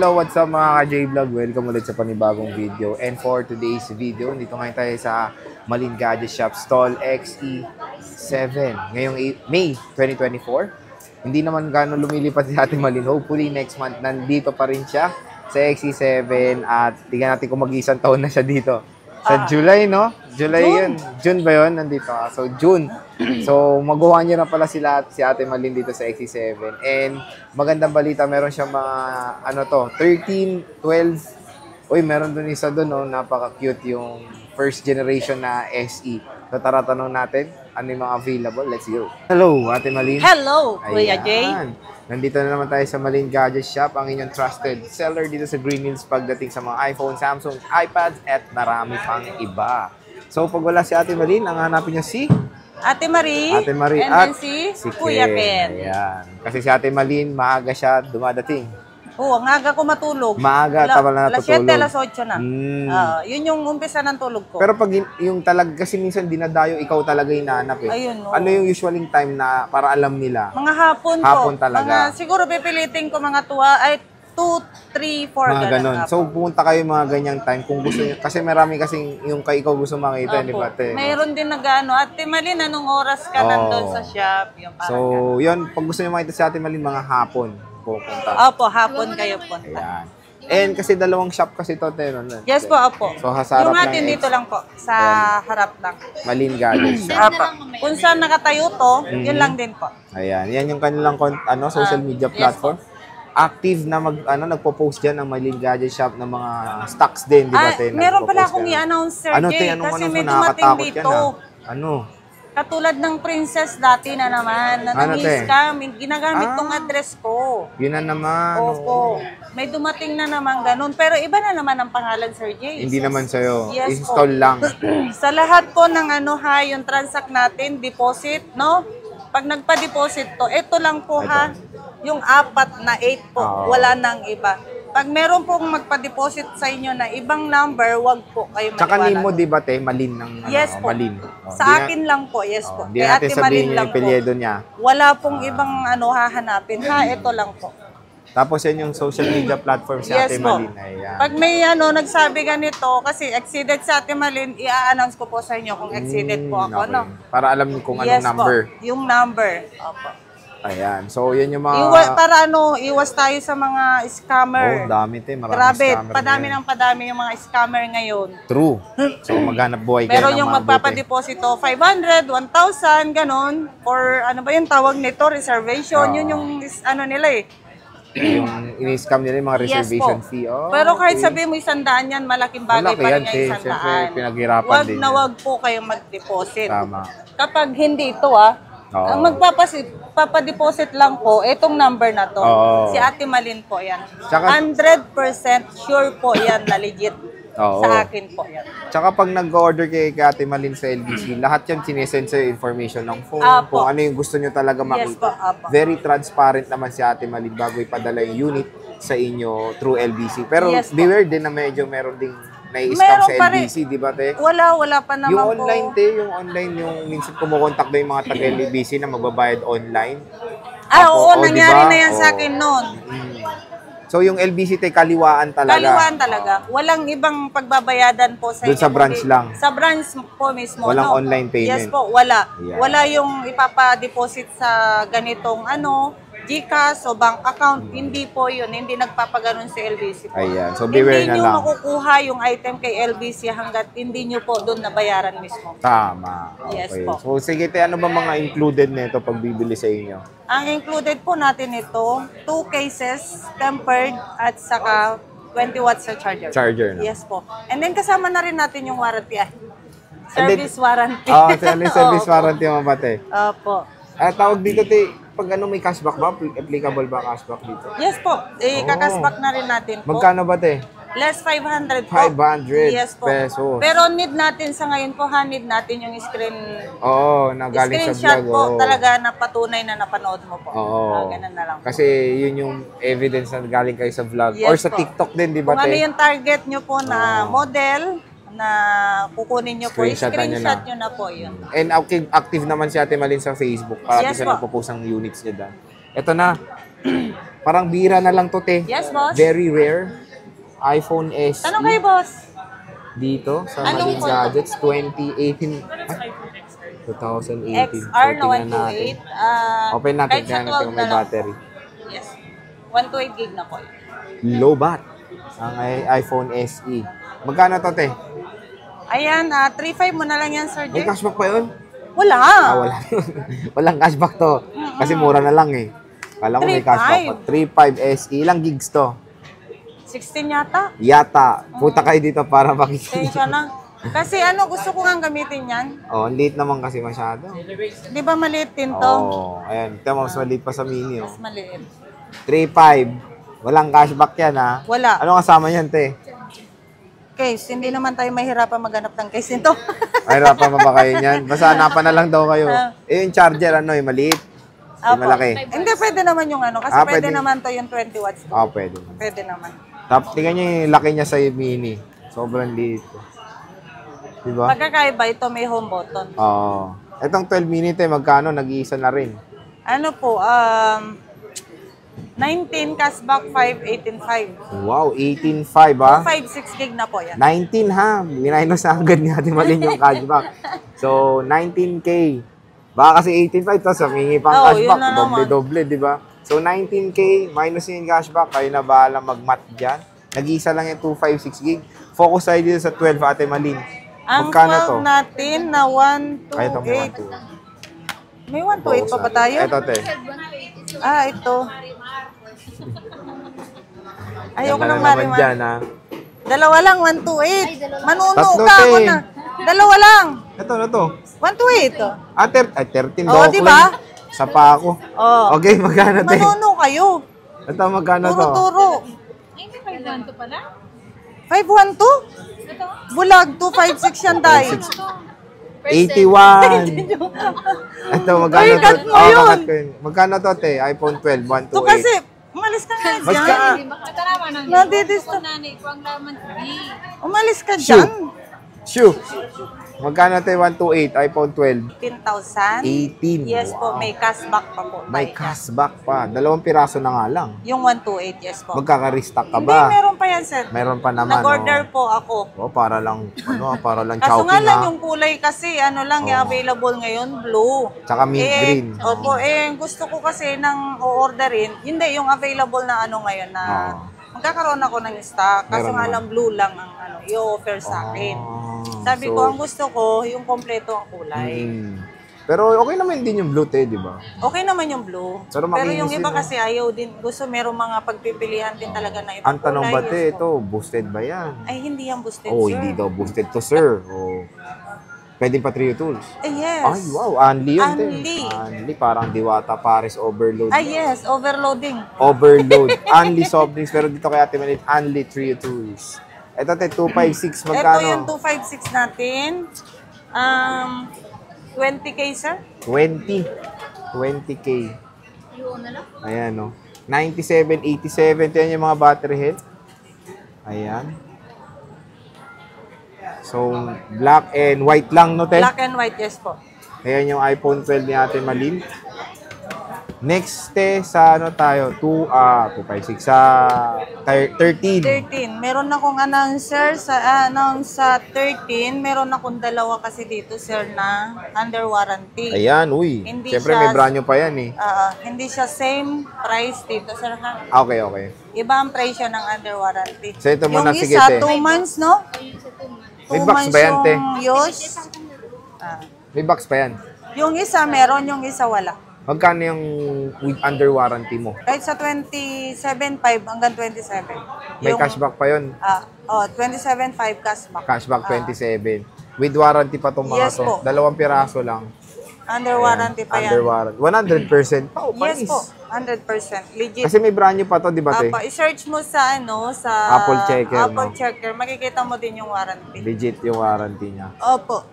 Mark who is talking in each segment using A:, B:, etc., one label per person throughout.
A: Hello, what's up mga ka-J-Vlog? Welcome ulit sa panibagong video. And for today's video, dito ngayon tayo sa Malin Gadget Shop Stall XE7. Ngayong May 2024. Hindi naman gano'n lumilipat si Ate Malin. Hopefully next month nandito pa rin siya sa XE7 at tingnan natin kung mag-isang taon na siya dito. Sa July, no? July yun. June ba yun? Nandito. So, June. So, magawa niyo na pala si Ate Malin dito sa XE7. And magandang balita, meron siya mga, 13, 12. Uy, meron dun isa dun, no? Napaka-cute yung first generation na SE. So, tara tanong natin, ano yung mga available? Let's go. Hello, Ate Malin.
B: Hello, Kuya Jay.
A: Nandito na naman tayo sa Malin Gadget Shop, ang inyong trusted seller dito sa Green Hills pagdating sa mga iPhone, Samsung, iPads, at marami pang iba. So, pag wala si Ate Malin, ang hanapin niya si
B: Ate Marie,
A: and
B: then si Kuya Ken.
A: Ayan. Kasi si Ate Malin, maaga siya dumadating.
B: Oo, ang aga ko matulog.
A: Maaga, tama na natutulog.
B: Alas 7, alas 8 na. Yun yung umpisa ng tulog ko.
A: Pero pag yung kasi minsan dinadayo, ikaw talaga hinahanap eh.
B: Ayun,
A: Ano yung usually time na para alam nila?
B: Mga hapon po.
A: Hapon talaga.
B: Siguro pipilitin ko mga 2, 3, 4
A: mga ganon. So, pumunta kayo mga ganyang time kung gusto nyo. Kasi marami kasing yung ikaw gusto makita, di ba?
B: Mayroon din nag-ano. Ate Malin, anong oras ka nandun sa shop? Yung
A: so, yun. Pag gusto nyo makita si Ate Malin, mga hapon pupunta.
B: Opo, hapon kayo punta.
A: Ayan. And kasi dalawang shop kasi ito,
B: Yes po, opo.
A: So, hasarap
B: yung atin dito lang po, sa harap lang.
A: Malin Gadget Shop.
B: Opo. Kung saan nakatayo to, yun lang din po.
A: Ayan. Yan yung kanilang social media platform. Active na nagpo-post diyan ng Malin Gadget Shop ng mga stocks din, di ba,
B: meron pala akong i-announce, Sir Jay, kasi may dumating dito. Katulad ng princess dati na naman, na nang-scam, ginagamit tong address ko.
A: Yun na naman.
B: Opo. May dumating na naman ganun. Pero iba na naman ang pangalan, Sir Jay.
A: Hindi naman sa'yo.
B: Yes,
A: install lang.
B: Sa lahat po ng yung transact natin, deposit, no? Pag nagpa-deposit to, ito lang po yung 4 na 8 po. Wala nang iba. Pag meron pong magpa-deposit sa inyo na ibang number, wag po kayo maniwala.
A: Tsaka mo, di ba, Malin ng
B: Malin. Sa akin lang po, yes po.
A: Hindi natin sabihin yung apelyido niya.
B: Wala pong ibang hahanapin. Ito lang po.
A: Tapos yan yung social media platform si Ate Malin. Ayan.
B: Pag may nagsabi ganito, kasi exceeded sa Ate Malin, i-announce ko po sa inyo kung exceeded po ako. Okay. No?
A: Para alam niyo kung anong number.
B: Po, yung number. Opo.
A: Ayan. So, yan yung mga...
B: Para iwas tayo sa mga scammer.
A: Dami maraming
B: grabe,
A: scammer.
B: padami yung mga scammer ngayon.
A: True. So, maghanap buhay kayo ng
B: meron yung magpapadeposito 500, 1,000, ganon. Or ano ba yung tawag nito? Reservation. Yun yung nila eh.
A: Yung ini-scam nila yung mga reservation fee.
B: Pero kahit sabihin mo 100 yan, malaking bagay pa rin yung 100.
A: Siyempre, pinaghirapan din.
B: Wag po kayong mag-deposit.
A: Tama.
B: Kapag hindi ito ang magpapadeposit lang po, itong number na to. Si Ate Malin po yan. 100% sure po yan na legit. Sa akin po yan.
A: Tsaka pag nag-order kay Ate Malin sa LBC, lahat yan sinesend sa information ng phone. Kung ano yung gusto nyo talaga makita. Very transparent naman si Ate Malin bago ipadala yung unit sa inyo through LBC. Pero beware din na medyo meron ding nai-scam sa LBC, di ba, te?
B: Wala pa naman
A: yung online, yung minsan kumukontak na yung mga taga-LBC na magbabayad online.
B: Oo, nangyari na yan sa akin noon.
A: So, yung LBC, kaliwaan talaga.
B: Kaliwaan talaga. Walang ibang pagbabayadan po sa
A: doon sa branch lang?
B: Sa branch po mismo.
A: Walang online payment?
B: Yes po, wala. Yeah. Wala yung ipapa-deposit sa ganitong GCash o bank account, hindi po yun. Hindi nagpapaganon si LBC po.
A: Ayan. So, beware na lang.
B: Hindi nyo makukuha yung item kay LBC hanggat hindi nyo po doon nabayaran mismo.
A: Tama. Okay.
B: Yes po.
A: So, sige, ano ba mga included nito pag bibili sa inyo?
B: Ang included po natin ito, 2 cases, tempered, at saka 20 watts sa charger.
A: Charger na?
B: Yes po. And then kasama na rin natin yung warranty. Service warranty.
A: Service warranty mo ba, te?
B: Opo.
A: Tawag dito, te, pag may cashback ba? Applicable ba cashback dito?
B: Yes po. Kakashback na rin natin po.
A: Magkano ba, te?
B: Less 500 po.
A: 500
B: yes po.
A: Pesos.
B: Pero need natin sa ngayon po, need natin yung
A: nagaling sa
B: screenshot
A: vlog.
B: Po, talaga na patunay na napanood mo po. Ganun na lang.
A: Kasi yun yung evidence na galing kayo sa vlog.
B: Yes
A: or sa
B: po.
A: TikTok din, di ba,
B: Kung ano yung target nyo po na model, na kukunin nyo po, screenshot nyo na po yun.
A: And active naman si Ate Malin sa Facebook. Parati siya nagpo-post ng units niya doon. Ito na. Parang bira na lang to, te.
B: Yes, boss.
A: Very rare. iPhone SE.
B: Tanong kayo, boss.
A: Dito, sa
B: Anong
A: Malin
B: phone?
A: Gadgets, 2018. 2018.
B: XR na
A: So, tingnan natin.
B: 128.
A: Open natin,
B: Kahit sa
A: tingnan natin
B: 12
A: kung may
B: na lang.
A: battery.
B: Yes. 128 gig na po.
A: Low bat. Ang iPhone SE. Magkano to, te?
B: Ayan, 3.5 mo na lang yan, Sir
A: May
B: Jer.
A: cashback pa yun?
B: Wala.
A: Wala. Walang cashback to. Kasi mura na lang eh. Kala ko may cashback pa. 3.5 SE. Ilang gigs to?
B: 16 yata.
A: Yata. Punta kayo dito para makita.
B: Tensya na. Kasi gusto ko nga gamitin yan.
A: Oh, ang liit naman kasi masyado.
B: Di ba maliit din to?
A: Oh, ayan. Ito mas maliit pa sa mini, oh.
B: Mas maliit.
A: 3.5. Walang cashback yan, ha?
B: Wala.
A: Ano kasama yan, te?
B: Case, hindi naman tayo mahirapan maghanap ng case nito.
A: Ay, rapa pa ba kayo niyan? Basta hanapan na lang daw kayo. Yung charger, maliit. Yung
B: Apo.
A: malaki.
B: Hindi, pwede naman yung kasi pwede
A: pwede.
B: naman to yung 20 watts.
A: Pwede.
B: Pwede naman.
A: Tapos, tingnan nyo yung laki niya sa mini. Sobrang liit. Diba?
B: Pagkakaiba, ito may home button.
A: Oo. Itong 12 minute, magkano? Nag-iisa na rin.
B: Ano po, 19 cashback 5, 18.5.
A: Wow, 18.5 ha?
B: 256 gig na po yan.
A: 19 ha? Minus na agad ni Ate Malin yung cashback. So, 19K. Baka kasi 18.5, tapos humingi pang
B: Oo,
A: cashback.
B: yun na naman.
A: Doble-doble, di ba? So, 19K, minus yung cashback. Kayo na bahala mag-mat dyan. Nag-iisa lang yung 256 gig. Focus tayo dito sa 12, Ate Malin.
B: Ang
A: Magkano to?
B: 12 natin na
A: Kaya ito may
B: 128. May 128 pa ba tayo?
A: Ito, te.
B: Ito. Ayoko
A: Ganda
B: nang
A: na naman
B: mariman.
A: dyan, ha?
B: Dalawa lang, 128. Manuno
A: Tatlo,
B: ka ako
A: te.
B: na. Dalawa lang.
A: Ito, ano to?
B: 128.
A: 13
B: Oo, di ba?
A: Sa pa ako.
B: Oh.
A: Okay, magkano, te?
B: Manuno kayo.
A: Ito, magkano to?
B: Turo-turo.
C: Ay, may 512 pala?
B: 512?
C: Ito?
B: Bulag, 256 yan tayo.
A: 81. Ito, magkano
B: Ay,
A: to?
B: cut mo yun.
A: Kakat ko yun. Magkano to, te? iPhone 12, 128.
B: Ito kasi, umalis ka nga
A: Mas
B: dyan.
A: ka.
C: Hindi makatarawa ng
B: Nadidis-
C: ko nani, kuwang laman di.
B: Umalis ka
A: Shoot.
B: dyan.
A: Shoo. Magkano, te? 128, iPhone 12.
B: 10,000.
A: 18.
B: Yes po,
A: Wow.
B: may cashback pa po.
A: May
B: tayo.
A: cashback pa. 2 piraso na nga lang.
B: Yung 128, yes po.
A: Magkaka-restock ka
B: Hindi,
A: ba?
B: meron pa yan, sir.
A: Meron pa naman.
B: Nag-order po ako.
A: Para lang, para lang
B: Kaso
A: chowking,
B: nga lang
A: ha?
B: yung kulay kasi, yung available ngayon, blue.
A: Tsaka mint green.
B: Opo, gusto ko kasi nang o-orderin, hindi, yung available na ngayon na magkakaroon ako ng stock. Kaso
A: Meron
B: nga
A: naman.
B: lang blue lang ang i-offer sa akin. Sabi
A: So,
B: ko, ang gusto ko, yung kompleto ang kulay.
A: Pero okay naman din yung blue, te, di ba?
B: Okay naman yung blue.
A: Pero
B: Pero
A: makinis
B: yung iba
A: yun,
B: kasi ayaw din. Gusto merong mga pagpipilian din talaga na ibang
A: Ang tanong ba,
B: kulay.
A: te,
B: Yes po.
A: ito, boosted ba yan?
B: Ay, hindi yan boosted,
A: Oh,
B: sir.
A: hindi daw boosted to, sir. Oh. Pwede pa Trio Tools.
B: Yes.
A: Ay, wow. Anli yun, te.
B: Anli.
A: Anli. Parang Diwata Paris overload.
B: Yes. Overloading.
A: Overload. Anli soft drinks. Pero dito kay Ate Malit, Anli Trio Tools. Ito, te, 256. Magkano?
B: Ito yung 256 natin. 20K, sir?
A: 20K.
C: Yung na lang.
A: Ayan, no. 97, 87. Yan yung mga battery health. Ayan. So, black and white lang, no, te?
B: Black and white, yes po.
A: Ayan yung iPhone 12 ni Ate Malin. Next, te, sa ano tayo? 256. Sa 13.
B: 13. Meron akong announcer sa 13. Meron akong dalawa kasi dito, sir, na under warranty.
A: Ayan, uy.
B: Hindi
A: Siyempre,
B: siya-
A: may brand new pa yan, eh.
B: Hindi siya same price dito, sir, ha?
A: Okay, okay.
B: Iba ang presyo ng under warranty.
A: So, ito muna,
B: yung
A: sige,
B: isa,
A: te.
B: 2 months, no?
A: May
B: 2
A: box
B: months
A: ba yan, te?
B: yung use.
A: May box pa yan.
B: Yung isa meron, yung isa wala.
A: Magkano yung with under warranty mo?
B: Kahit sa 27.5 hanggang 27.
A: May cashback pa yun.
B: 27.5 cashback.
A: Cashback 27. With warranty pa itong mga
B: Yes
A: to.
B: po.
A: 2 piraso lang.
B: Under warranty pa
A: Under
B: yan.
A: warranty. 100%. Oh,
B: Yes
A: panis.
B: po, 100%. Legit.
A: Kasi may brand new pa to, di ba, te?
B: I-search mo sa sa
A: Apple Checker,
B: Apple
A: no?
B: Checker, makikita mo din yung warranty.
A: Legit yung warranty niya.
B: Opo.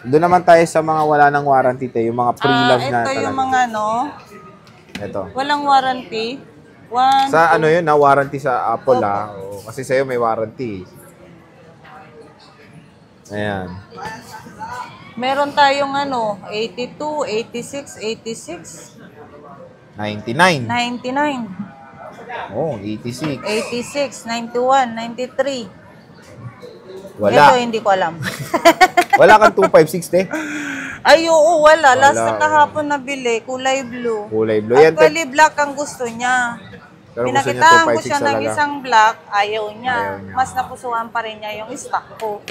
A: Doon naman tayo sa mga wala ng warranty, te. Yung mga pre-love na
B: Ito
A: talaga.
B: yung mga
A: Ito.
B: walang warranty.
A: Sa ano yun, na warranty sa Apple, ha? Oo, kasi sa'yo may warranty. Ayan.
B: Meron tayong 82, 86, 86.
A: 99.
B: 99,
A: Oh, 86.
B: 86, 91, 93. Ito,
A: Wala.
B: hindi ko alam.
A: Wala kang 2560.
B: Ay, oo, wala. Last
A: Wala,
B: na kahapon nabili, kulay blue.
A: Kulay blue. Yan,
B: Actually, black ang gusto niya.
A: pero gusto niya
B: Pinakitaan ko
A: 256
B: siya ng
A: talaga.
B: isang black, ayaw niya.
A: Ayaw niya.
B: Mas napusuhan pa rin niya yung stock ko.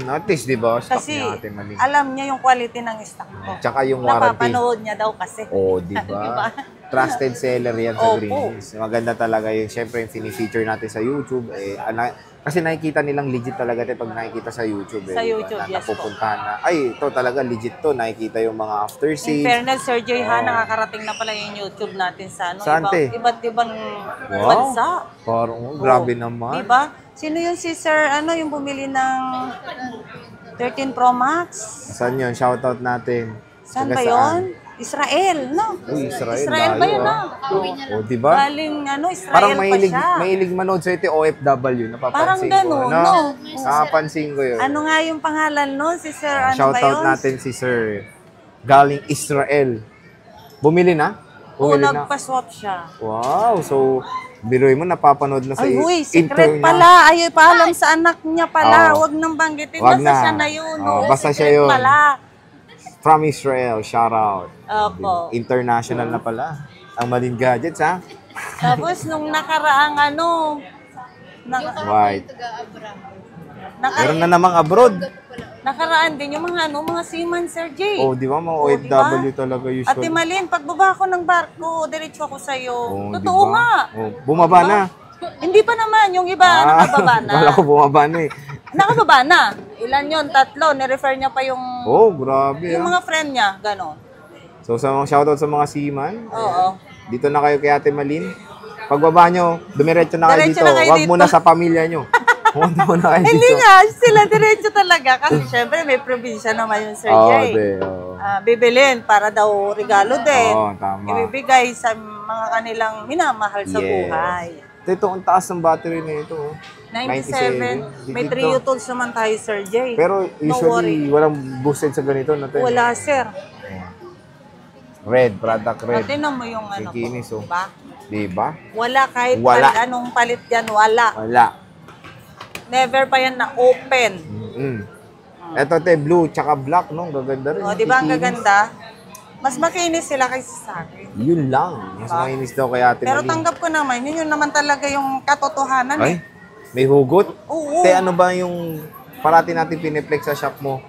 A: At least, di ba? Stock
B: Kasi
A: niya ate mali.
B: alam niya yung quality ng stock ko.
A: Tsaka yung warranty.
B: Napapanood niya daw kasi.
A: Oh, di ba? Trusted seller yan sa
B: Opo.
A: Greenpeace. Maganda talaga yung, syempre, yung fini-feature natin sa YouTube. Kasi nakikita nilang legit talaga pag nakikita sa YouTube.
B: Sa YouTube, yes po.
A: Napupuntahan na, ay, ito talaga legit to. Nakikita yung mga after
B: In
A: sales.
B: fairness, Sir Jay,
A: Oh.
B: nakakarating na pala yung YouTube natin sa
A: Saan, te?
B: iba't ibang
A: Wow.
B: bansa.
A: Parang, grabe
B: Oh.
A: naman.
B: Diba? Sino yung si Sir, yung bumili ng 13 Pro Max?
A: Saan yun? Shoutout natin.
B: Saan
A: Taga
B: ba yun? Israel, no?
A: Uy, Israel.
B: Israel ba
A: layo,
B: yun,
A: ah.
B: no?
A: O, di ba?
B: Galing, Israel
A: Parang
B: pa
A: mahilig,
B: siya.
A: mahilig manood sa ito OFW. Napapansin
B: Parang
A: ko.
B: ganun,
A: ano?
B: no?
A: Nakapansin ko yun.
B: Ano nga yung pangalan nun? Si Sir, ano ba
A: Shoutout
B: yun?
A: natin si Sir. Galing Israel. Bumili na?
B: Oo,
A: Bumili na?
B: nagpa-swap siya.
A: Wow. So, biruin mo, napapanood na sa
B: Ay, huy,
A: intro
B: secret
A: niya.
B: pala. Ayaw pa alam sa anak niya pala.
A: Oo.
B: Huwag nang banggitin.
A: Wag
B: Basta
A: na.
B: siya na yun.
A: Oo,
B: no?
A: basta siya
B: Secret
A: yun.
B: pala.
A: From Israel. Shoutout.
B: Opo.
A: International na pala. Ang Malin Gadgets, ha?
B: Tapos, nung nakaraang
A: White.
C: Taga-abra.
A: Meron na namang abroad.
B: nakaraan din yung mga seaman, Sir Jay.
A: Oh, di ba? Mga
B: Oh,
A: OFW
B: diba?
A: talaga usually.
B: Ate Malin, pagbaba ko ng barko, diretso ako sa'yo.
A: Oh,
B: Totoo
A: diba?
B: nga.
A: Oh, bumaba na.
B: Hindi pa naman. Yung iba, nakababa na.
A: Wala ko bumaba na eh.
B: Nakababa na. Ilan yun? 3. Nirefer niya pa yung,
A: Oh, grabe.
B: yung
A: ah.
B: mga friend niya. Ganon.
A: So, sa mga shoutout sa mga seaman.
B: Oo.
A: Dito na kayo kay Ate Malin. Pagbaba nyo, dumiretso na kayo
B: Diretso
A: dito.
B: na kayo
A: Huwag
B: dito.
A: muna sa pamilya nyo. Huwag muna kayo dito.
B: Hindi nga, sila diretso talaga. Kasi syempre may probinsya naman yung Sir
A: Oo,
B: Jay.
A: oo.
B: Bibilin para daw regalo din.
A: Oo, tama.
B: Ibibigay sa mga kanilang minamahal sa
A: Yes.
B: buhay.
A: Ito, ang taas ng battery na ito. oh.
B: 97. May
A: Digit to.
B: 3 tools naman tayo, Sir Jay.
A: Pero
B: No
A: usually, walang boosted sa ganito. Natin.
B: Wala, sir.
A: Red, product red.
B: Tingnan mo yung ano ko.
A: Kikinis, oh.
B: Diba?
A: Diba?
B: Wala kahit
A: Wala.
B: anong palit yan, wala.
A: Wala.
B: Never pa yan na open.
A: Ito, te, blue, tsaka black, no? Gaganda rin.
B: O, di ba ang
A: Kikinis.
B: gaganda? Mas makinis sila kaysa sa akin.
A: Yun lang. Mas mainis daw kay Ate
B: Pero
A: Malin.
B: tanggap ko naman, yun naman talaga yung katotohanan
A: Ay,
B: eh.
A: may hugot?
B: Oo.
A: Te, ano ba yung parati natin piniplex sa shop mo?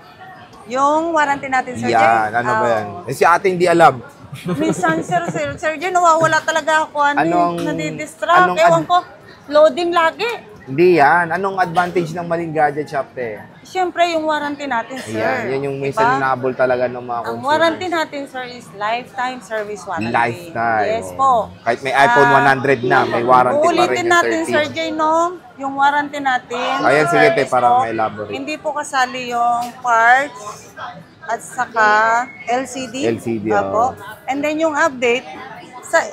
B: Yung warranty natin, Sir Jay.
A: Yan, ano ba yan? Eh, si ate hindi alam.
B: Minsan, Sir Jay, nawawala talaga ako.
A: Anong-
B: nadidistract.
A: anong
B: Ewan ko, loading lagi.
A: Hindi yan. Anong advantage ng Malin Gadget Shop, te?
B: Siyempre, yung warranty natin, sir.
A: Yan yung minsan
B: Diba?
A: inaabol talaga ng mga
B: Ang
A: consumers.
B: warranty natin, sir, is lifetime service warranty.
A: Lifetime.
B: Yes
A: oh.
B: po.
A: Kahit may iPhone 100 na, may warranty pa rin
B: Uulitin
A: yung
B: natin,
A: 30.
B: Sir Jay, no? Yung warranty natin.
A: Ayan, sige, te,
B: is
A: para
B: po,
A: ma-elaborate.
B: Hindi po kasali yung parts at saka LCD.
A: LCD,
B: Opo. And then yung update,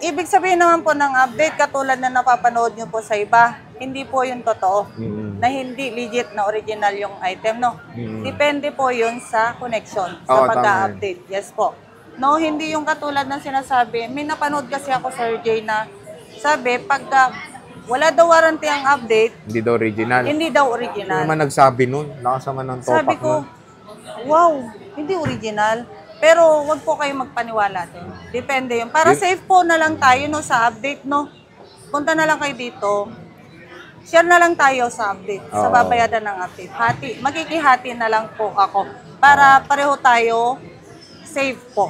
B: ibig sabihin naman po ng update, katulad na napapanood nyo po sa iba, hindi po yung totoo. Na hindi legit na original yung item, no? Depende po yun sa connection, sa
A: Oo,
B: pagka-update. Yes po. No, hindi yung katulad ng sinasabi. May napanood kasi ako, Sir Jay, na sabi, pagka wala daw warranty ang update,
A: Hindi daw original.
B: hindi daw
A: Ano
B: original.
A: naman nagsabi nun? Nakasama ng topak
B: Sabi ko, wow, hindi original. Pero wag po kayo magpaniwala din. Depende yun. Para safe po na lang tayo no, sa update, no? Punta na lang kayo dito. Share na lang tayo sa update, sa
A: Oo.
B: babayadan ng update. Makikihati na lang po ako para pareho tayo safe po.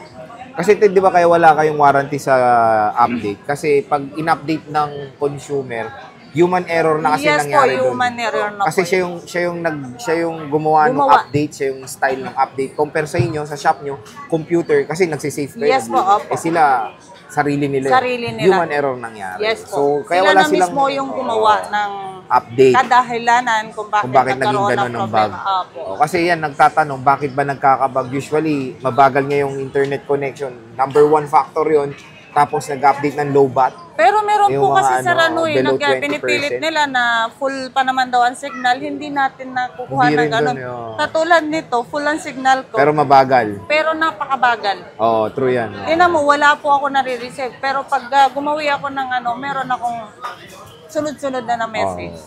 A: Kasi di ba kaya wala kayong warranty sa update? Kasi pag in-update ng consumer, human error na kasi
B: Yes po,
A: nangyari doon.
B: human error na
A: Kasi
B: po.
A: siya yung gumawa ng
B: Gumawa.
A: update, siya yung style ng update. Compare sa inyo, sa shop nyo, computer, kasi nagsisave kayo.
B: Yes po, opo.
A: Eh sila, sarili nila.
B: Sarili nila.
A: Human error nangyari.
B: Yes po.
A: So, kaya
B: Sila
A: wala
B: na
A: silang
B: mismo yung gumawa ng
A: update.
B: kadahilanan kung bakit,
A: Kung bakit naging
B: nagkaroon
A: gano'n
B: ng
A: ng bug.
B: problema. Opo.
A: O, kasi yan, nagtatanong, bakit ba nagkakabag? Usually, mabagal nga yung internet connection. Number one factor yon tapos nag-update ng low bat.
B: Pero meron
A: Yung
B: po
A: mga
B: kasi sa
A: ano,
B: Ranoy,
A: below
B: pinipilit
A: 20%.
B: nila na full pa naman daw ang signal, hindi natin nakukuha
A: Hindi rin
B: ng ano.
A: dun, yun.
B: Katulad nito, full ang signal ko,
A: Pero mabagal.
B: pero napakabagal.
A: Oo, true yan.
B: Tingnan mo, wala po ako nare-receive. Pero pag gumawi ako ng ano, meron akong sunod-sunod na message.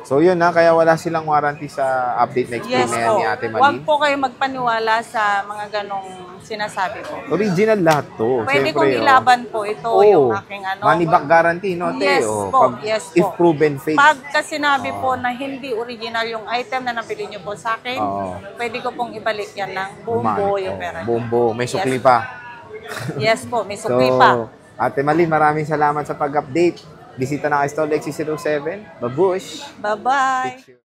A: So yun na, kaya wala silang warranty sa update na explain
B: Yes
A: na yan
B: po.
A: ni Ate
B: Huwag
A: Malin.
B: po kayo magpaniwala sa mga ganong sinasabi ko.
A: Original lahat to.
B: Pwede
A: Siyempre,
B: kong ilaban po ito, yung aking ano.
A: Money back guarantee, no? Te?
B: Yes
A: Oh,
B: po,
A: pag,
B: yes
A: if
B: po.
A: proven fake.
B: Pagka sinabi po na hindi original yung item na nabili nyo po sa akin,
A: Oo.
B: pwede ko pong ibalik yan ng bumbo yung pera.
A: Bumbo. May
B: Yes.
A: sukli pa.
B: Yes po, may
A: So,
B: sukli pa.
A: Ate Malin, maraming salamat sa pag-update. Bisita na kay Stall X07. Babush!
B: Bye-bye!